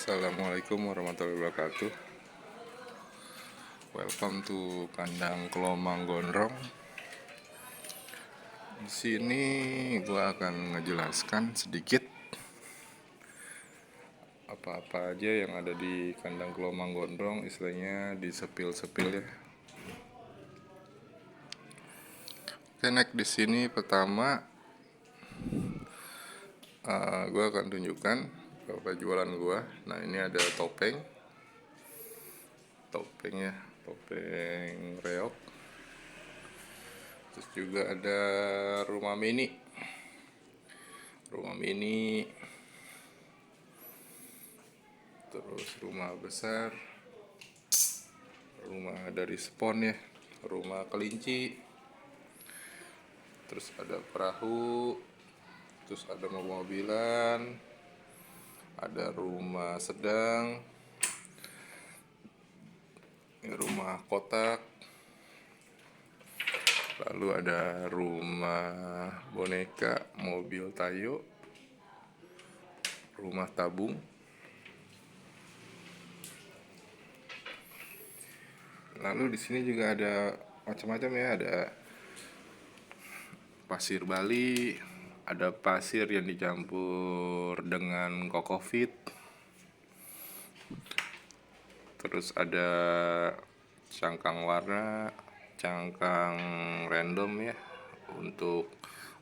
Assalamualaikum warahmatullahi wabarakatuh. Welcome to kandang kelomang gondrong. Di sini gua akan ngejelaskan sedikit apa-apa aja yang ada di kandang kelomang gondrong, istilahnya di sepil-sepil ya. Oke, next di sini pertama gua akan tunjukkan beberapa jualan gua. Nah, ini ada topeng ya, topeng reok. Terus juga ada rumah mini, terus rumah besar, rumah dari spon ya, rumah kelinci, terus ada perahu, terus ada mobil-mobilan, ada rumah sedang, rumah kotak, lalu ada rumah boneka, mobil Tayo, rumah tabung. Lalu di sini juga ada macam-macam ya, ada pasir Bali, ada pasir yang dicampur dengan kokofit, terus ada cangkang warna, cangkang random ya untuk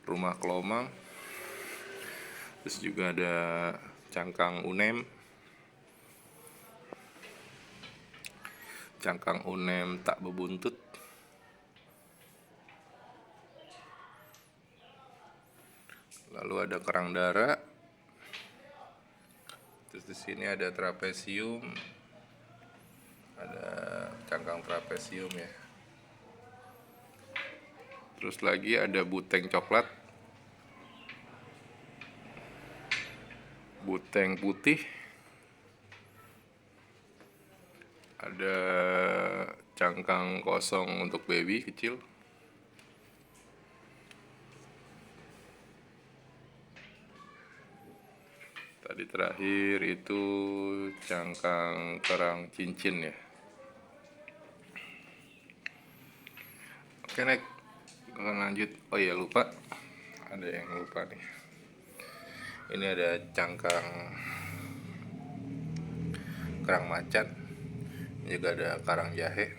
rumah kelomang. Terus juga ada cangkang unem tak bebuntut. Lalu ada kerang dara. Terus di sini ada trapesium. Ada cangkang trapesium ya. Terus lagi ada buteng coklat, buteng putih, ada cangkang kosong untuk baby kecil, tadi terakhir itu cangkang kerang cincin ya. Oke, next akan lanjut. Oh iya, lupa, ada yang lupa nih. Ini ada cangkang kerang macan, juga ada karang jahe,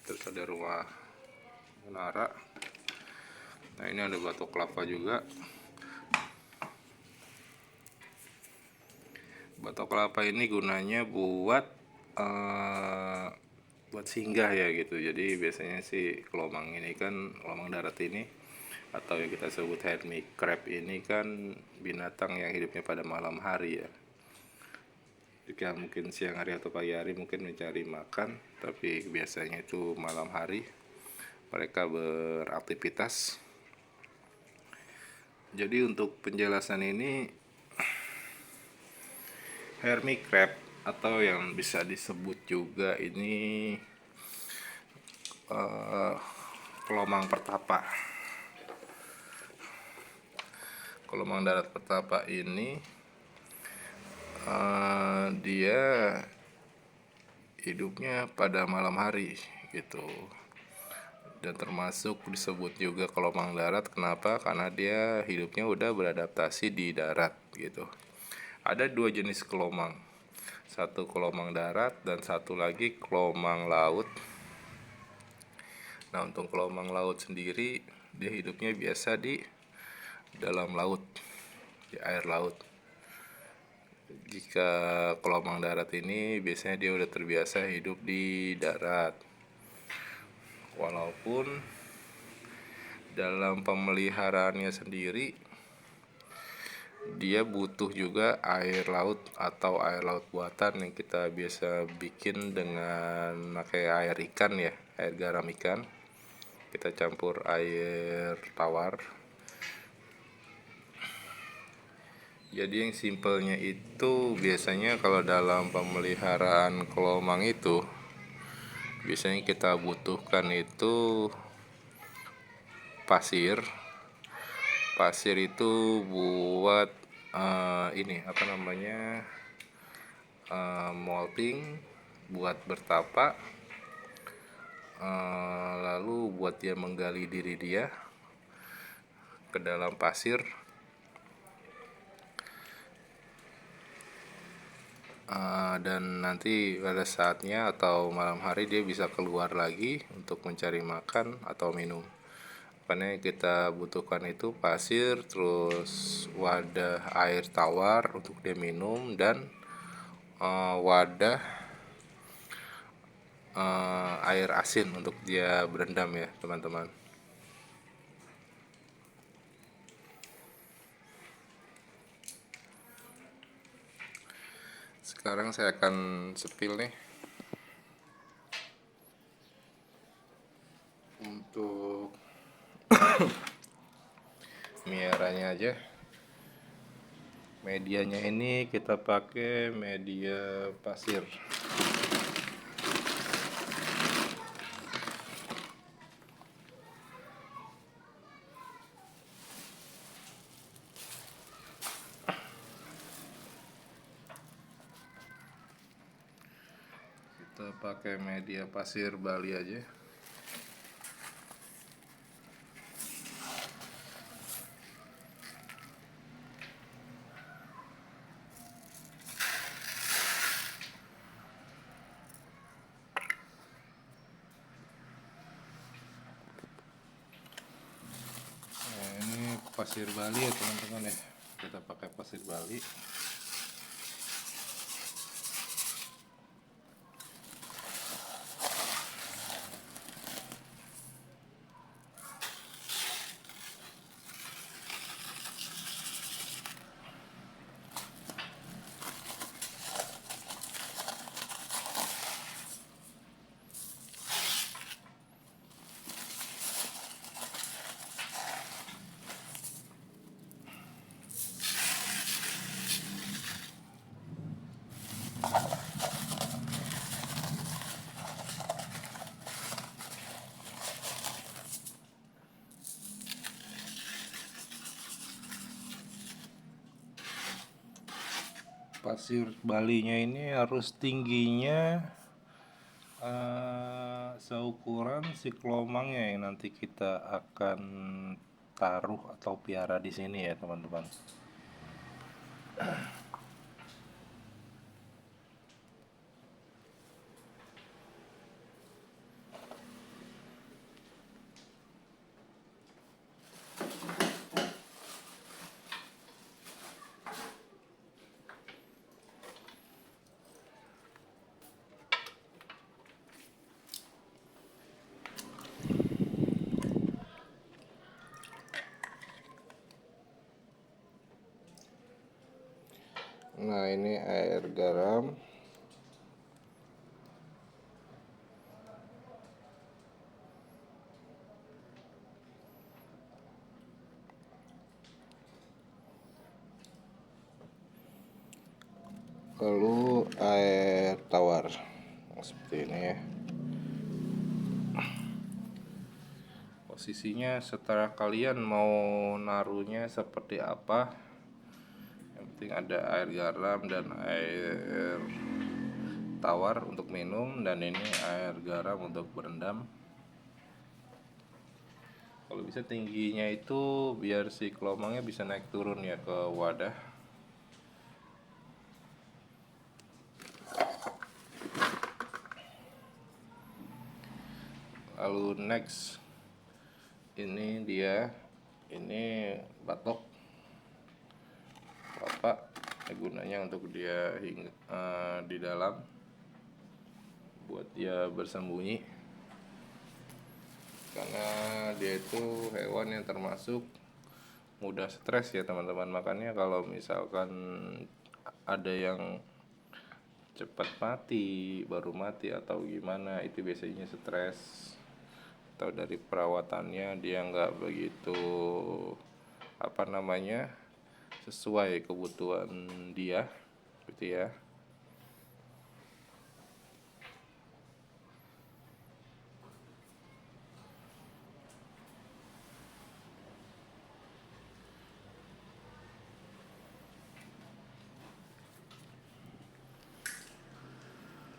terus ada rumah menara. Nah, ini ada batok kelapa juga. Batok kelapa ini gunanya buat singgah ya gitu. Jadi biasanya sih kelomang ini kan, kelomang darat ini atau yang kita sebut hermit crab ini kan binatang yang hidupnya pada malam hari ya. Jika mungkin siang hari atau pagi hari mungkin mencari makan, tapi biasanya itu malam hari mereka beraktivitas. Jadi untuk penjelasan ini, hermit crab atau yang bisa disebut juga ini kelomang pertapa. Kelomang darat pertapa ini dia hidupnya pada malam hari gitu, dan termasuk disebut juga kelomang darat. Kenapa? Karena dia hidupnya udah beradaptasi di darat gitu. Ada dua jenis kelomang, satu kelomang darat dan satu lagi kelomang laut. Nah, untuk kelomang laut sendiri dia hidupnya biasa di dalam laut, di air laut. Jika kelomang darat ini biasanya dia udah terbiasa hidup di darat. Walaupun dalam pemeliharaannya sendiri dia butuh juga air laut atau air laut buatan yang kita biasa bikin dengan pakai air ikan ya, air garam ikan. Kita campur air tawar. Jadi yang simpelnya itu biasanya kalau dalam pemeliharaan kelomang itu biasanya kita butuhkan itu pasir. Pasir itu buat ini apa namanya, molting, buat bertapa, lalu buat dia menggali diri dia ke dalam pasir. Dan nanti pada saatnya atau malam hari dia bisa keluar lagi untuk mencari makan atau minum. Makanya kita butuhkan itu pasir, terus wadah air tawar untuk dia minum, dan wadah air asin untuk dia berendam ya teman-teman. Sekarang saya akan sepil nih untuk miaranya aja. Medianya ini kita pakai media pasir. Kita pakai media pasir Bali aja. Nah, ini pasir Bali ya teman-teman ya. Kita pakai pasir Bali. Pasir Balinya ini harus tingginya seukuran si kelomangnya yang nanti kita akan taruh atau piara di sini ya teman-teman. Nah, ini air garam. Lalu air tawar. Seperti ini ya. Posisinya setelah kalian mau naruhnya seperti apa, yang penting ada air garam dan air tawar untuk minum, dan ini air garam untuk berendam. Kalau bisa tingginya itu biar si kelomangnya bisa naik turun ya ke wadah. Lalu next, ini dia, ini batok bapak, gunanya untuk dia di dalam buat dia bersembunyi, karena dia itu hewan yang termasuk mudah stres ya teman-teman. Makanya kalau misalkan ada yang cepat mati, baru mati atau gimana, itu biasanya stres atau dari perawatannya dia nggak begitu apa namanya sesuai kebutuhan dia gitu ya.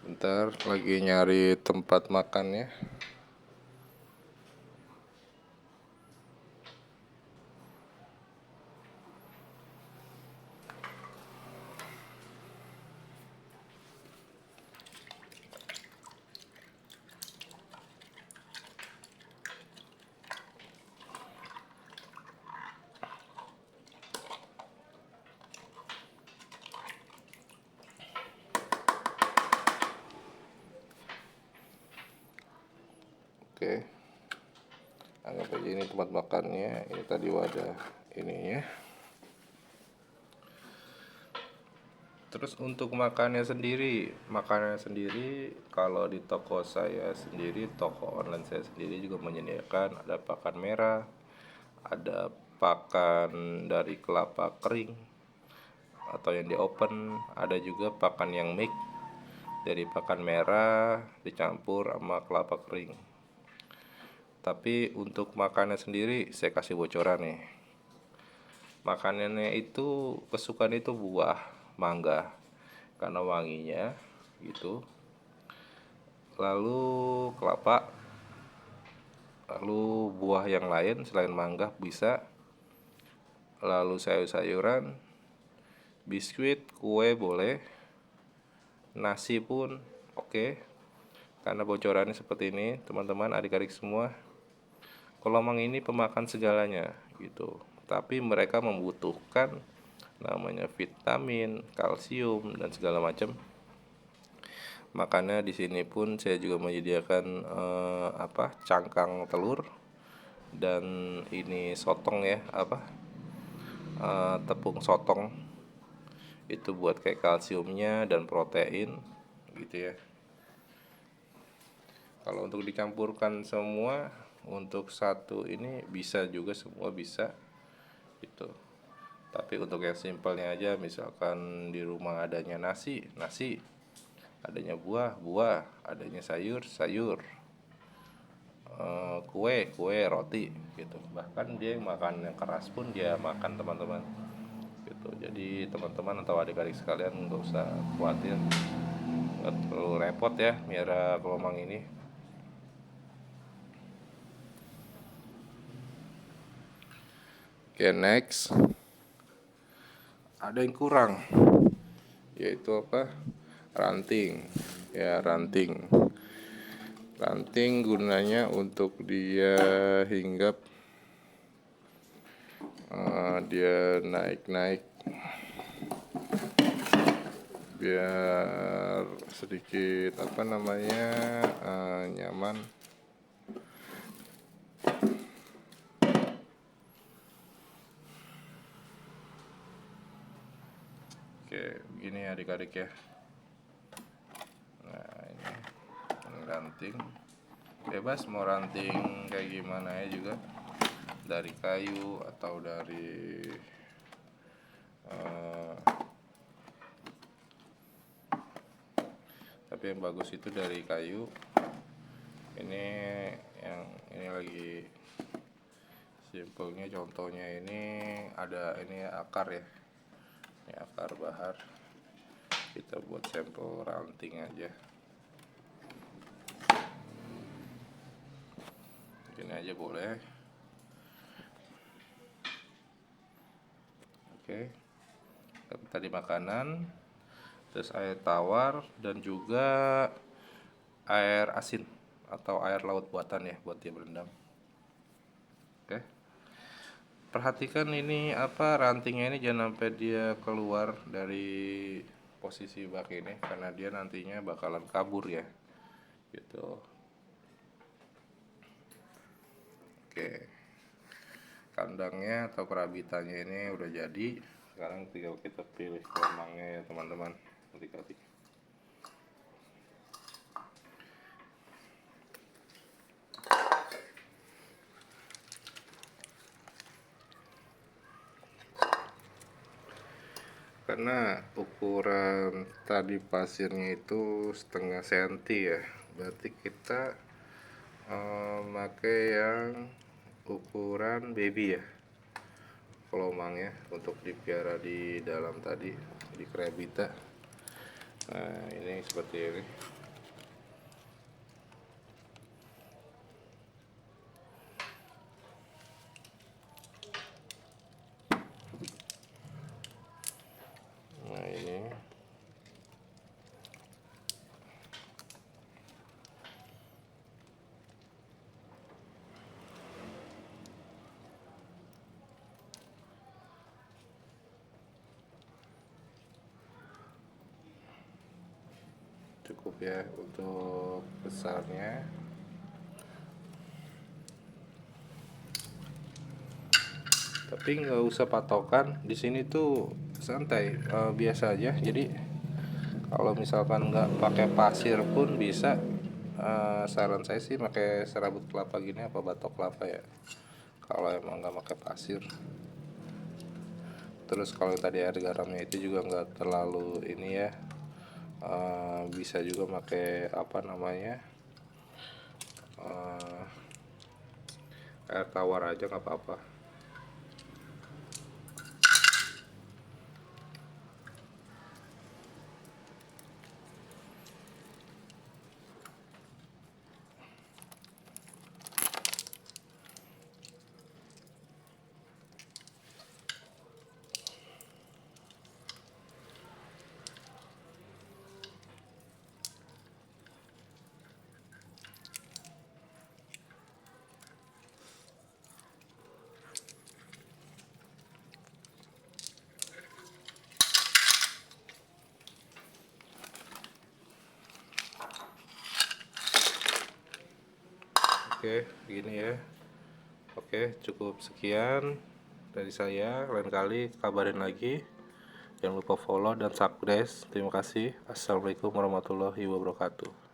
Bentar, lagi nyari tempat makannya. Oke, anggap aja ini tempat makannya. Ini tadi wadah ininya. Terus untuk makannya sendiri kalau di toko saya sendiri, toko online saya sendiri juga menyediakan ada pakan merah, ada pakan dari kelapa kering atau yang di open, ada juga pakan yang mix dari pakan merah dicampur sama kelapa kering. Tapi untuk makannya sendiri saya kasih bocoran nih. Makanannya itu kesukaan itu buah mangga karena wanginya gitu. Lalu kelapa, lalu buah yang lain selain mangga bisa. Lalu sayur-sayuran, biskuit, kue boleh, nasi pun oke. Karena bocorannya seperti ini, teman-teman, adik-adik semua. Kolomang ini pemakan segalanya gitu. Tapi mereka membutuhkan namanya vitamin, kalsium dan segala macam. Makanya di sini pun saya juga menyediakan cangkang telur dan ini sotong ya, tepung sotong. Itu buat kayak kalsiumnya dan protein gitu ya. Kalau untuk dicampurkan semua untuk satu ini bisa juga, semua bisa gitu. Tapi untuk yang simpelnya aja, misalkan di rumah adanya nasi, adanya buah, adanya sayur, kue, roti gitu. Bahkan dia yang makan yang keras pun dia makan, teman-teman gitu. Jadi teman-teman atau adik-adik sekalian nggak usah khawatir, nggak perlu repot ya miara kelomang ini. Oke, next. Ada yang kurang, yaitu ranting ya. Ranting gunanya untuk dia hinggap, dia naik biar sedikit nyaman. Oke, begini adik-adik ya. Nah, ini ranting. Bebas mau ranting kayak gimana ya juga. Dari kayu atau dari tapi yang bagus itu dari kayu. Ini lagi simpelnya, contohnya ini ada ini akar ya. Ini akar bahar. Kita buat sampel ranting aja. Gini aja boleh. Oke. Tadi makanan, terus air tawar dan juga air asin atau air laut buatan ya buat dia berendam. Oke. Perhatikan ini rantingnya ini jangan sampai dia keluar dari posisi bak ini, karena dia nantinya bakalan kabur ya gitu. Oke, kandangnya atau perabitannya ini udah jadi. Sekarang tinggal kita pilih kolomangnya ya teman-teman, adik-adik. Karena ukuran tadi pasirnya itu 0,5 cm ya, berarti kita pakai yang ukuran baby ya kolomangnya untuk dipiara di dalam tadi di krebita. Nah, ini seperti ini. cukup ya untuk besarnya. Tapi nggak usah patokan, di sini tuh santai, biasa aja. Jadi kalau misalkan nggak pakai pasir pun bisa. Saran saya sih pakai serabut kelapa gini apa batok kelapa ya, kalau emang nggak pakai pasir. Terus kalau tadi air garamnya itu juga nggak terlalu ini ya, bisa juga pakai apa namanya, eh, air tawar aja nggak apa-apa. Oke, gini ya. Oke, cukup sekian dari saya. Lain kali kabarin lagi. Jangan lupa follow dan subscribe. Terima kasih. Assalamualaikum warahmatullahi wabarakatuh.